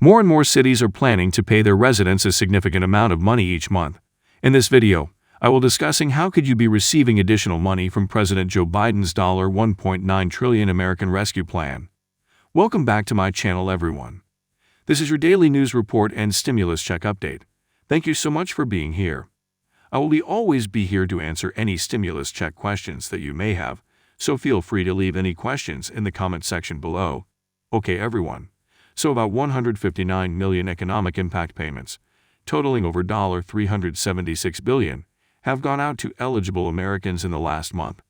More and more cities are planning to pay their residents a significant amount of money each month. In this video, I will discussing how could you be receiving additional money from President Joe Biden's $1.9 trillion American Rescue Plan. Welcome back to my channel, everyone. This is your daily news report and stimulus check update. Thank you so much for being here. I will always be here to answer any stimulus check questions that you may have, so feel free to leave any questions in the comment section below. Okay, everyone. So about 159 million economic impact payments, totaling over $376 billion, have gone out to eligible Americans in the last month.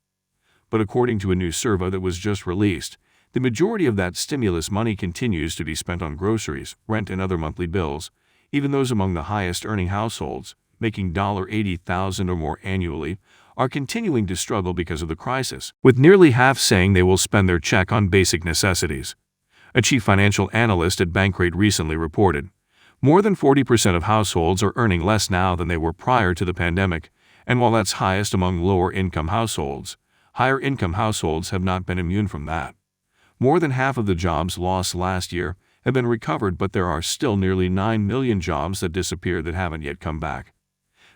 But according to a new survey that was just released, the majority of that stimulus money continues to be spent on groceries, rent, and other monthly bills, even those among the highest-earning households, making $80,000 or more annually, are continuing to struggle because of the crisis, with nearly half saying they will spend their check on basic necessities. A chief financial analyst at Bankrate recently reported, more than 40% of households are earning less now than they were prior to the pandemic, and while that's highest among lower-income households, higher-income households have not been immune from that. More than half of the jobs lost last year have been recovered, but there are still nearly 9 million jobs that disappeared that haven't yet come back.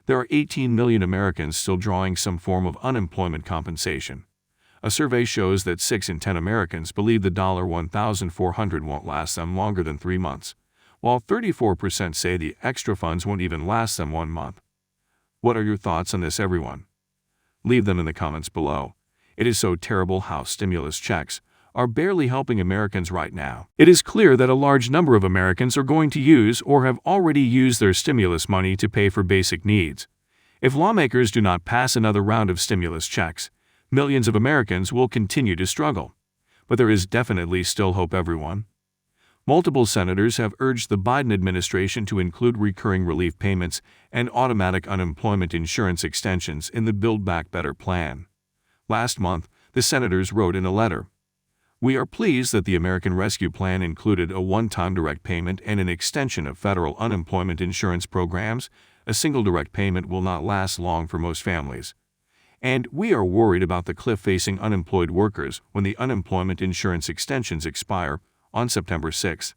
There are 18 million Americans still drawing some form of unemployment compensation. A survey shows that 6 in 10 Americans believe the $1,400 won't last them longer than 3 months, while 34% say the extra funds won't even last them 1 month. What are your thoughts on this, everyone? Leave them in the comments below. It is so terrible how stimulus checks are barely helping Americans right now. It is clear that a large number of Americans are going to use or have already used their stimulus money to pay for basic needs. If lawmakers do not pass another round of stimulus checks, millions of Americans will continue to struggle. But there is definitely still hope, everyone. Multiple senators have urged the Biden administration to include recurring relief payments and automatic unemployment insurance extensions in the Build Back Better plan. Last month, the senators wrote in a letter, "We are pleased that the American Rescue Plan included a one-time direct payment and an extension of federal unemployment insurance programs. A single direct payment will not last long for most families. And we are worried about the cliff facing unemployed workers when the unemployment insurance extensions expire on September 6th.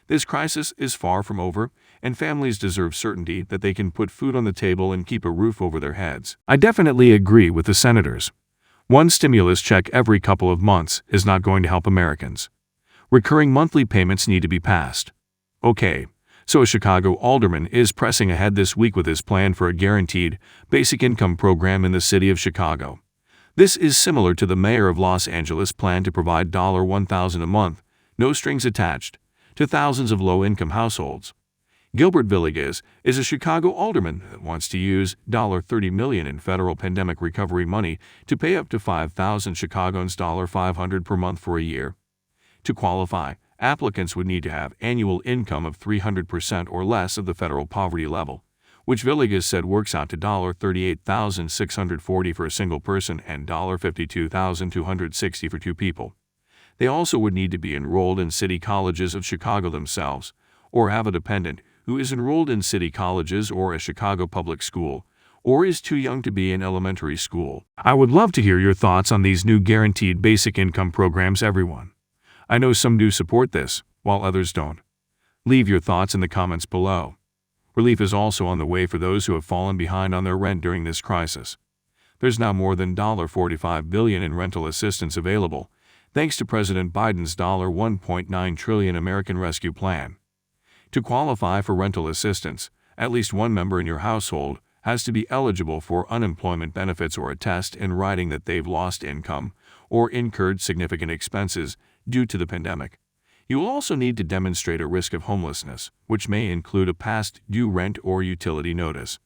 This crisis is far from over, and families deserve certainty that they can put food on the table and keep a roof over their heads." I definitely agree with the senators. One stimulus check every couple of months is not going to help Americans. Recurring monthly payments need to be passed. Okay, so a Chicago alderman is pressing ahead this week with his plan for a guaranteed basic income program in the city of Chicago. This is similar to the mayor of Los Angeles' plan to provide $1,000 a month, no strings attached, to thousands of low-income households. Gilbert Villegas is a Chicago alderman that wants to use $30 million in federal pandemic recovery money to pay up to 5,000 Chicagoans $500 per month for a year. To qualify, applicants would need to have annual income of 300% or less of the federal poverty level, which Villegas said works out to $38,640 for a single person and $52,260 for 2 people. They also would need to be enrolled in city colleges of Chicago themselves, or have a dependent who is enrolled in city colleges or a Chicago public school, or is too young to be in elementary school. I would love to hear your thoughts on these new guaranteed basic income programs, everyone. I know some do support this, while others don't. Leave your thoughts in the comments below. Relief is also on the way for those who have fallen behind on their rent during this crisis. There's now more than $45 billion in rental assistance available, thanks to President Biden's $1.9 trillion American Rescue Plan. To qualify for rental assistance, at least one member in your household has to be eligible for unemployment benefits or attest in writing that they've lost income or incurred significant expenses due to the pandemic. You will also need to demonstrate a risk of homelessness, which may include a past due rent or utility notice.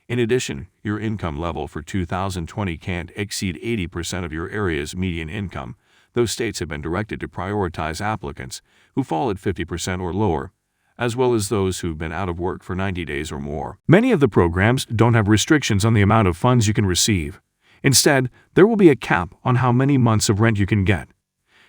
In addition, your income level for 2020 can't exceed 80% of your area's median income, though states have been directed to prioritize applicants who fall at 50% or lower, as well as those who've been out of work for 90 days or more. Many of the programs don't have restrictions on the amount of funds you can receive. Instead, there will be a cap on how many months of rent you can get.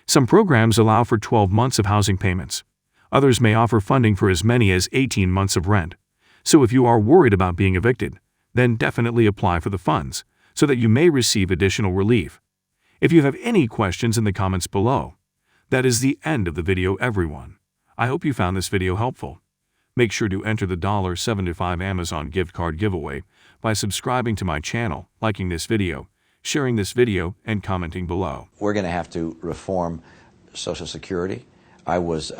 Some programs allow for 12 months of housing payments. Others may offer funding for as many as 18 months of rent. So if you are worried about being evicted, then definitely apply for the funds, so that you may receive additional relief. If you have any questions in the comments below. That is the end of the video, everyone. I hope you found this video helpful. Make sure to enter the $75 Amazon gift card giveaway by subscribing to my channel, liking this video, sharing this video, and commenting below. We're going to have to reform Social Security. I was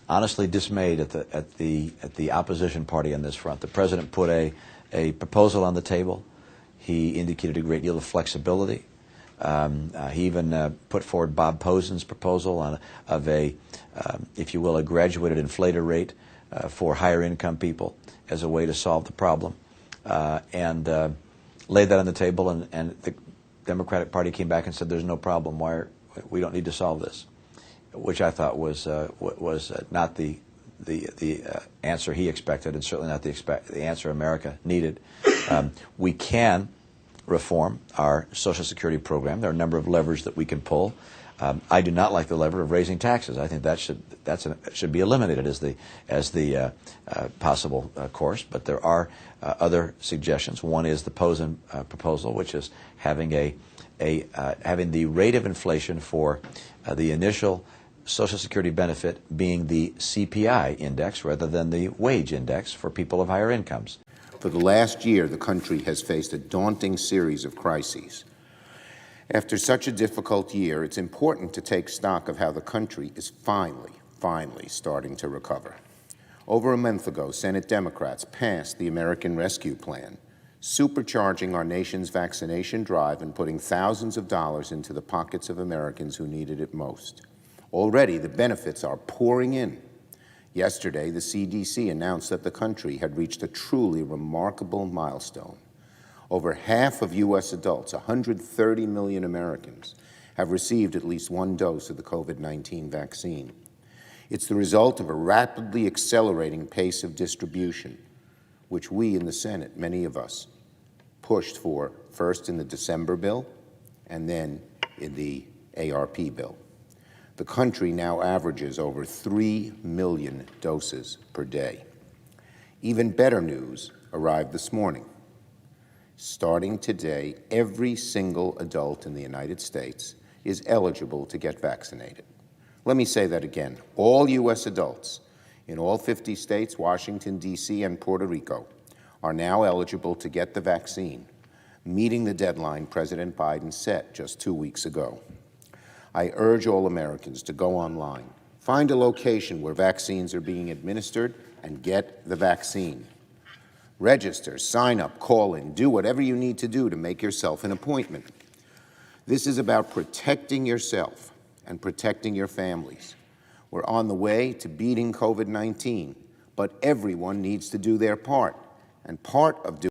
honestly dismayed at the opposition party on this front. The president put a proposal on the table. He indicated a great deal of flexibility. He even put forward Bob Posen's proposal of a, if you will, a graduated inflator rate for higher income people as a way to solve the problem, and laid that on the table. And the Democratic Party came back and said, "There's no problem. We don't need to solve this," which I thought was not the answer he expected, and certainly not the answer America needed. We can reform our Social Security program. There are a number of levers that we can pull. I do not like the lever of raising taxes. I think that should be eliminated as the possible course. But there are other suggestions. One is the Posen proposal, which is having having the rate of inflation for the initial Social Security benefit being the CPI index rather than the wage index for people of higher incomes. For the last year, the country has faced a daunting series of crises. After such a difficult year, it's important to take stock of how the country is finally starting to recover. Over a month ago, Senate Democrats passed the American Rescue Plan, supercharging our nation's vaccination drive and putting thousands of dollars into the pockets of Americans who needed it most. Already, the benefits are pouring in. Yesterday, the CDC announced that the country had reached a truly remarkable milestone. Over half of U.S. adults, 130 million Americans, have received at least one dose of the COVID-19 vaccine. It's the result of a rapidly accelerating pace of distribution, which we in the Senate, many of us, pushed for first in the December bill and then in the ARP bill. The country now averages over 3 million doses per day. Even better news arrived this morning. Starting today, every single adult in the United States is eligible to get vaccinated. Let me say that again. All U.S. adults in all 50 states, Washington, D.C., and Puerto Rico are now eligible to get the vaccine, meeting the deadline President Biden set just 2 weeks ago. I urge all Americans to go online, find a location where vaccines are being administered, and get the vaccine. Register, sign up, call in, do whatever you need to do to make yourself an appointment. This is about protecting yourself and protecting your families. We're on the way to beating COVID-19, but everyone needs to do their part, and part of doing